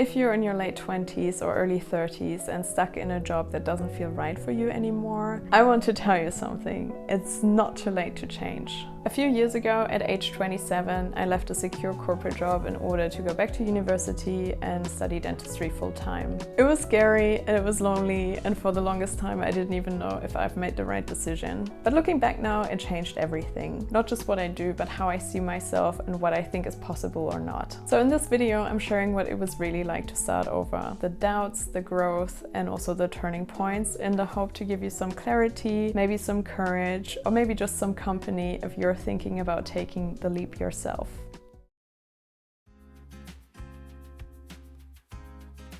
If you're in your late 20s or early 30s and stuck in a job that doesn't feel right for you anymore, I want to tell you something. It's not too late to change. A few years ago, at age 27, I left a secure corporate job in order to go back to university and study dentistry full-time. It was scary and it was lonely, and for the longest time I didn't even know if I've made the right decision. But looking back now, it changed everything. Not just what I do, but how I see myself and what I think is possible or not. So in this video, I'm sharing what it was really like to start over. The doubts, the growth, and also the turning points, in the hope to give you some clarity, maybe some courage, or maybe just some company if you're thinking about taking the leap yourself.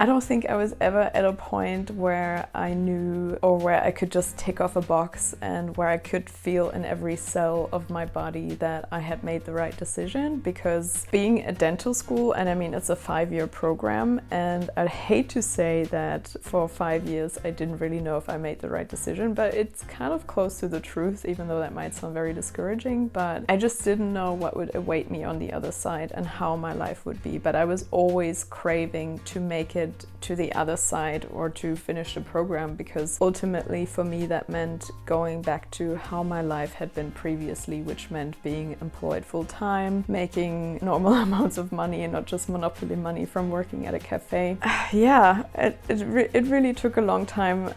I don't think I was ever at a point where I knew, or where I could just tick off a box and where I could feel in every cell of my body that I had made the right decision, because being at dental school, and I mean it's a 5-year program, and I'd hate to say that for 5 years I didn't really know if I made the right decision, but it's kind of close to the truth, even though that might sound very discouraging. But I just didn't know what would await me on the other side and how my life would be. But I was always craving to make it to the other side, or to finish the program, because ultimately for me that meant going back to how my life had been previously, which meant being employed full-time, making normal amounts of money and not just monopoly money from working at a cafe. Yeah, it really took a long time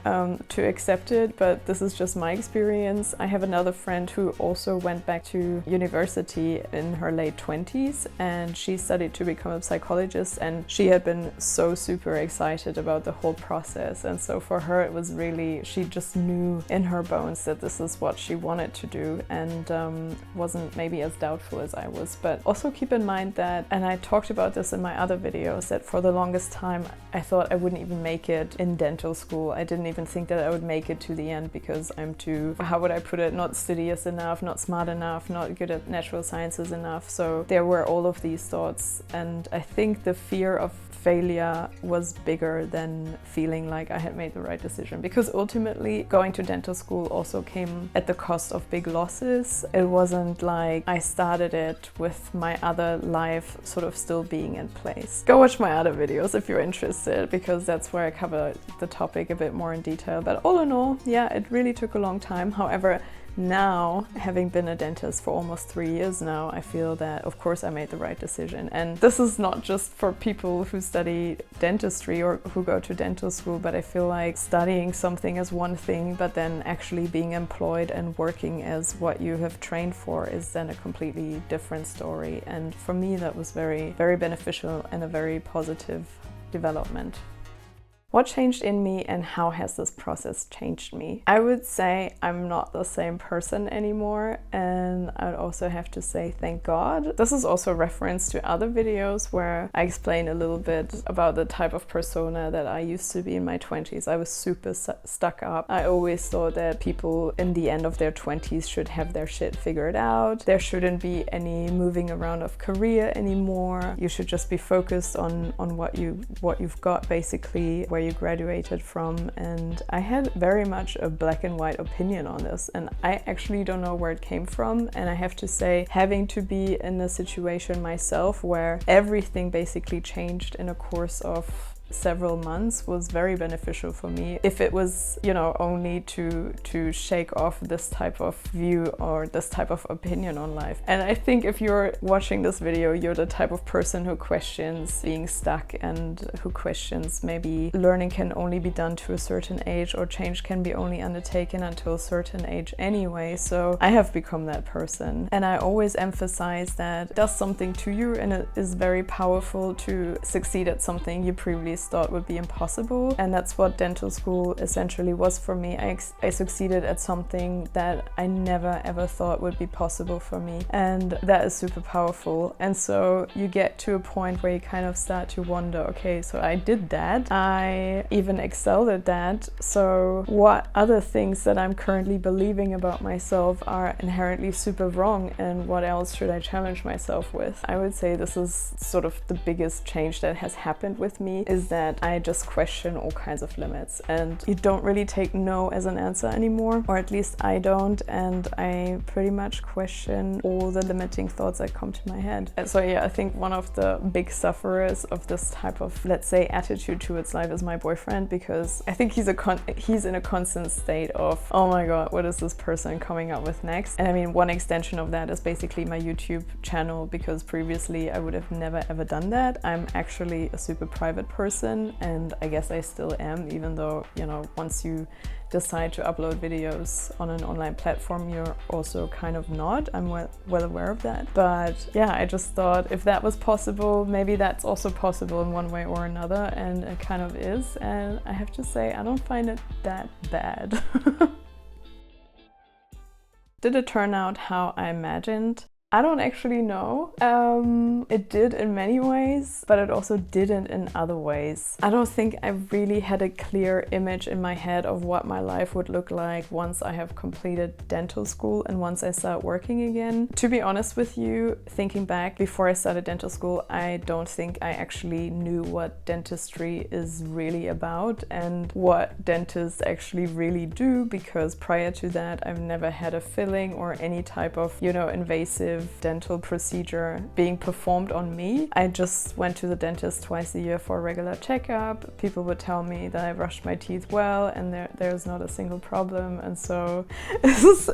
to accept it, but this is just my experience. I have another friend who also went back to university in her late 20s, and she studied to become a psychologist, and she had been so super excited about the whole process. And so for her it was really, she just knew in her bones that this is what she wanted to do, and wasn't maybe as doubtful as I was. But also keep in mind that, and I talked about this in my other videos, that for the longest time I thought I wouldn't even make it in dental school. I didn't even think that I would make it to the end, because I'm too, how would I put it, not studious enough, not smart enough, not good at natural sciences enough. So there were all of these thoughts, and I think the fear of failure was bigger than feeling like I had made the right decision, because ultimately going to dental school also came at the cost of big losses. It wasn't like I started it with my other life sort of still being in place. Go watch my other videos if you're interested, because that's where I cover the topic a bit more in detail. But all in all, yeah, it really took a long time. However, now, having been a dentist for almost 3 years now, I feel that of course I made the right decision. And this is not just for people who study dentistry or who go to dental school, but I feel like studying something is one thing, but then actually being employed and working as what you have trained for is then a completely different story. And for me that was very, very beneficial and a very positive development. What changed in me, and how has this process changed me? I would say I'm not the same person anymore, and I'd also have to say thank God. This is also a reference to other videos where I explain a little bit about the type of persona that I used to be in my 20s. I was super stuck up. I always thought that people in the end of their 20s should have their shit figured out. There shouldn't be any moving around of career anymore. You should just be focused on what you've got, basically, where you graduated from. And I had very much a black and white opinion on this, and I actually don't know where it came from. And I have to say, having to be in a situation myself where everything basically changed in a course of several months was very beneficial for me. If it was, you know, only to shake off this type of view or this type of opinion on life. And I think if you're watching this video, you're the type of person who questions being stuck, and who questions maybe learning can only be done to a certain age, or change can be only undertaken until a certain age anyway. So I have become that person, and I always emphasize that it does something to you, and it is very powerful to succeed at something you previously thought would be impossible. And that's what dental school essentially was for me. I succeeded at something that I never ever thought would be possible for me, and that is super powerful. And so you get to a point where you kind of start to wonder, okay, so I did that, I even excelled at that, so what other things that I'm currently believing about myself are inherently super wrong, and what else should I challenge myself with? I would say this is sort of the biggest change that has happened with me, is that I just question all kinds of limits, and you don't really take no as an answer anymore, or at least I don't, and I pretty much question all the limiting thoughts that come to my head. And so yeah, I think one of the big sufferers of this type of, let's say, attitude towards life is my boyfriend, because I think he's in a constant state of, oh my god, what is this person coming up with next? And I mean, one extension of that is basically my YouTube channel, because previously I would have never ever done that. I'm actually a super private person, and I guess I still am, even though, you know, once you decide to upload videos on an online platform, you're also kind of not. I'm well aware of that. But yeah, I just thought if that was possible, maybe that's also possible in one way or another, and it kind of is. And I have to say, I don't find it that bad. Did it turn out how I imagined? I don't actually know. It did in many ways, but it also didn't in other ways. I don't think I really had a clear image in my head of what my life would look like once I have completed dental school and once I start working again. To be honest with you, thinking back, before I started dental school, I don't think I actually knew what dentistry is really about and what dentists actually really do, because prior to that, I've never had a filling or any type of, you know, invasive dental procedure being performed on me. I just went to the dentist twice a year for a regular checkup. People would tell me that I brushed my teeth well and there's not a single problem. And so this is,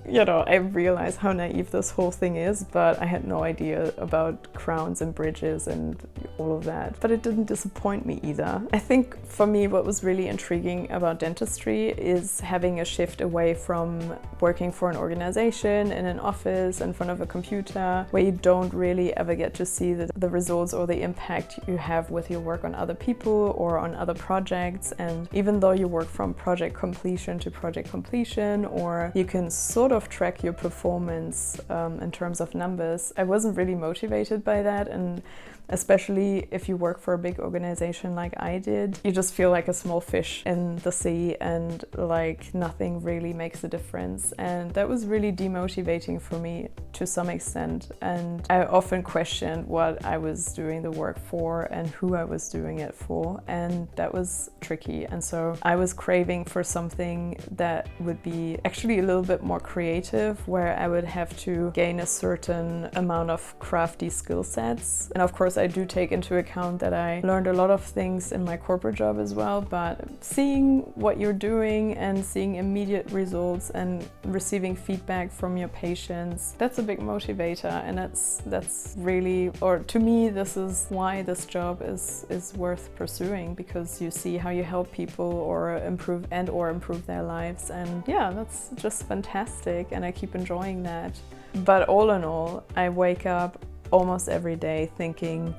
you know, I realize how naive this whole thing is, but I had no idea about crowns and bridges and all of that. But it didn't disappoint me either. I think for me, what was really intriguing about dentistry is having a shift away from working for an organization in an office in front of a computer, where you don't really ever get to see the results or the impact you have with your work on other people or on other projects. And even though you work from project completion to project completion, or you can sort of track your performance in terms of numbers, I wasn't really motivated by that. And especially if you work for a big organization like I did, you just feel like a small fish in the sea, and like nothing really makes a difference. And that was really demotivating for me to some extent. And I often questioned what I was doing the work for and who I was doing it for. And that was tricky. And so I was craving for something that would be actually a little bit more creative, where I would have to gain a certain amount of crafty skill sets. And of course, I do take into account that I learned a lot of things in my corporate job as well, but seeing what you're doing and seeing immediate results and receiving feedback from your patients, that's a big motivator. And that's really, or to me, this is why this job is worth pursuing, because you see how you help people or improve their lives. And yeah, that's just fantastic, and I keep enjoying that. But all in all, I wake up almost every day thinking,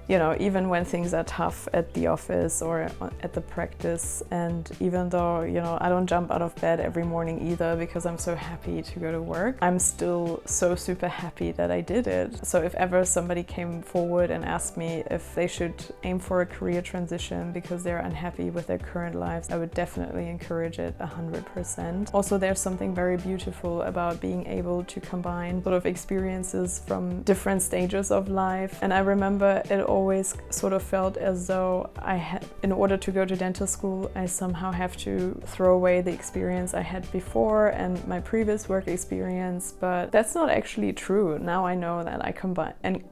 you know, even when things are tough at the office or at the practice, and even though, you know, I don't jump out of bed every morning either because I'm so happy to go to work, I'm still so super happy that I did it. So if ever somebody came forward and asked me if they should aim for a career transition because they're unhappy with their current lives, I would definitely encourage it 100%. Also, there's something very beautiful about being able to combine sort of experiences from different stages of life. And I remember it always sort of felt as though in order to go to dental school, I somehow have to throw away the experience I had before and my previous work experience, but that's not actually true. Now I know that I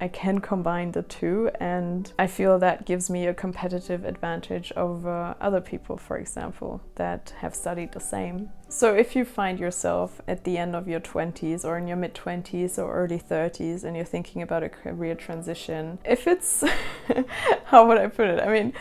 can combine the two, and I feel that gives me a competitive advantage over other people, for example, that have studied the same. So if you find yourself at the end of your 20s or in your mid-20s or early 30s and you're thinking about a career transition, if it's, how would I put it? I mean,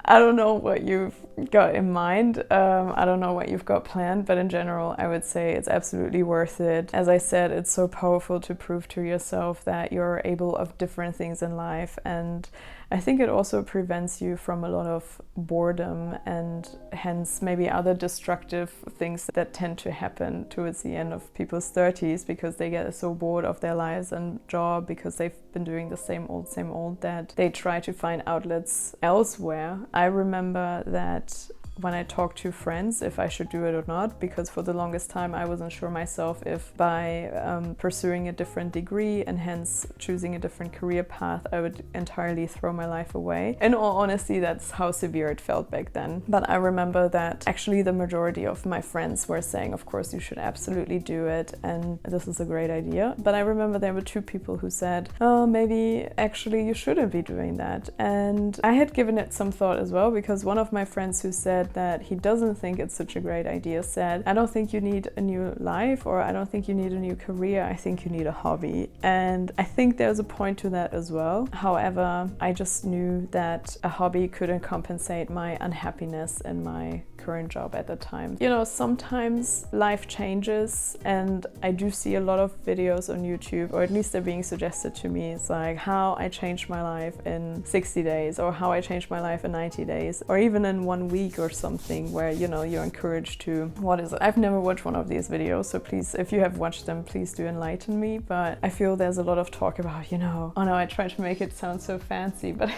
I don't know what you've got in mind. I don't know what you've got planned, but in general, I would say it's absolutely worth it. As I said, it's so powerful to prove to yourself that you're able of different things in life. And I think it also prevents you from a lot of boredom and hence maybe other destructive things that tend to happen towards the end of people's 30s, because they get so bored of their lives and job because they've been doing the same old that they try to find outlets elsewhere. I remember that when I talk to friends if I should do it or not, because for the longest time I wasn't sure myself if by pursuing a different degree and hence choosing a different career path I would entirely throw my life away. In all honesty, that's how severe it felt back then. But I remember that actually the majority of my friends were saying, of course you should absolutely do it and this is a great idea. But I remember there were two people who said, oh, maybe actually you shouldn't be doing that. And I had given it some thought as well, because one of my friends who said that he doesn't think it's such a great idea said, I don't think you need a new life, or I don't think you need a new career, I think you need a hobby. And I think there's a point to that as well. However, I just knew that a hobby couldn't compensate my unhappiness in my current job at the time. You know, sometimes life changes, and I do see a lot of videos on YouTube, or at least they're being suggested to me. It's like how I changed my life in 60 days, or how I changed my life in 90 days, or even in 1 week or something, where, you know, you're encouraged to, what is it? I've never watched one of these videos, so please, if you have watched them, please do enlighten me. But I feel there's a lot of talk about, you know, oh no, I try to make it sound so fancy, but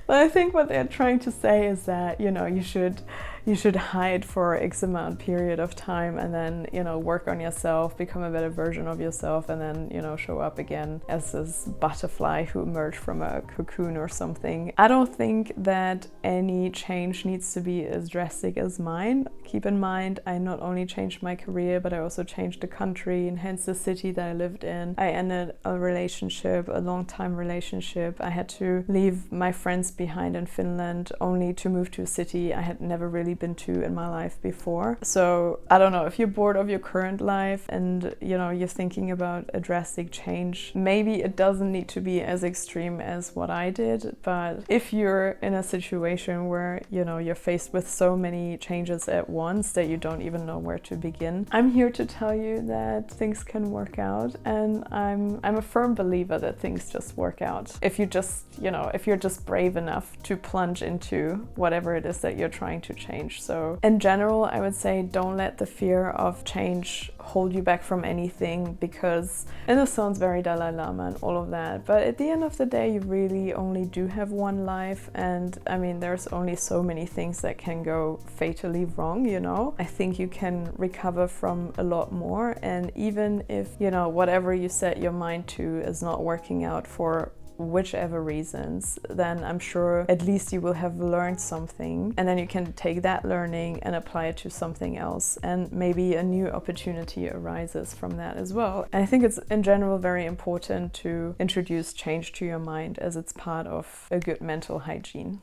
I think what they're trying to say is that, you know, you should hide for X amount period of time and then, you know, work on yourself, become a better version of yourself, and then, you know, show up again as this butterfly who emerged from a cocoon or something. I don't think that any change needs to be as drastic as mine. Keep in mind, I not only changed my career, but I also changed the country and hence the city that I lived in. I ended a relationship, a long-time relationship. I had to leave my friends behind in Finland only to move to a city I had never really been to in my life before. So I don't know, if you're bored of your current life and, you know, you're thinking about a drastic change, maybe it doesn't need to be as extreme as what I did. But if you're in a situation where, you know, you're faced with so many changes at once that you don't even know where to begin, I'm here to tell you that things can work out, and I'm a firm believer that things just work out. If you just, you know, if you're just brave enough to plunge into whatever it is that you're trying to change. So in general, I would say don't let the fear of change hold you back from anything, because, and this sounds very Dalai Lama and all of that, but at the end of the day, you really only do have one life. And I mean, there's only so many things that can go fatally wrong, you know. I think you can recover from a lot more. And even if, you know, whatever you set your mind to is not working out for whichever reasons, then I'm sure at least you will have learned something, and then you can take that learning and apply it to something else, and maybe a new opportunity arises from that as well. And I think it's in general very important to introduce change to your mind, as it's part of a good mental hygiene.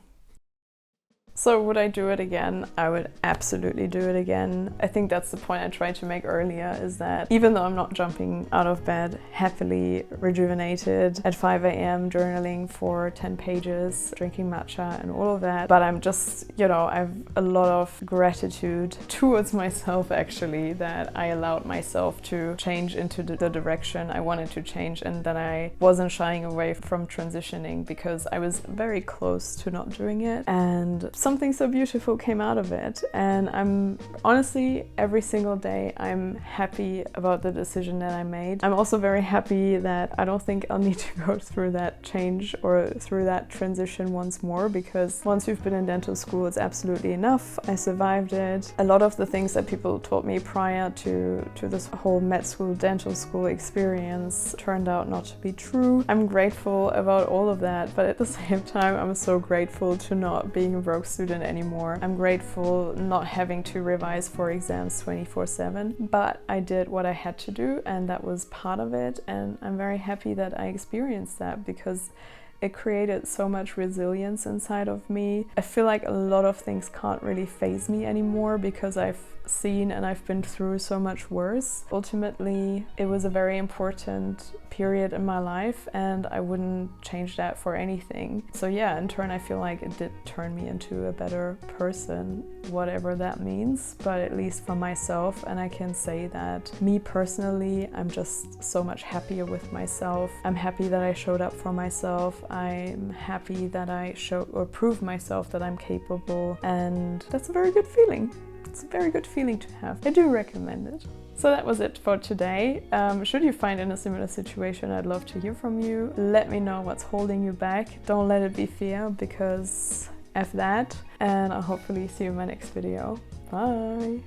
So would I do it again? I would absolutely do it again. I think that's the point I tried to make earlier, is that even though I'm not jumping out of bed happily rejuvenated at 5 a.m. journaling for 10 pages, drinking matcha and all of that, but I'm just, you know, I have a lot of gratitude towards myself actually, that I allowed myself to change into the direction I wanted to change, and that I wasn't shying away from transitioning, because I was very close to not doing it, and something so beautiful came out of it. And I'm honestly, every single day, I'm happy about the decision that I made. I'm also very happy that I don't think I'll need to go through that change or through that transition once more, because once you've been in dental school, it's absolutely enough. I survived it. A lot of the things that people taught me prior to this whole med school, dental school experience turned out not to be true. I'm grateful about all of that, but at the same time, I'm so grateful to not being a broke student anymore. I'm grateful not having to revise for exams 24/7, but I did what I had to do, and that was part of it, and I'm very happy that I experienced that, because it created so much resilience inside of me. I feel like a lot of things can't really faze me anymore, because I've seen and I've been through so much worse. Ultimately, it was a very important period in my life, and I wouldn't change that for anything. So yeah, in turn, I feel like it did turn me into a better person, whatever that means, but at least for myself. And I can say that me personally, I'm just so much happier with myself. I'm happy that I showed up for myself. I'm happy that I showed or proved myself that I'm capable, and that's a very good feeling. It's a very good feeling to have. I do recommend it. So that was it for today. Should you find in a similar situation, I'd love to hear from you. Let me know what's holding you back. Don't let it be fear, because F that, and I'll hopefully see you in my next video. Bye!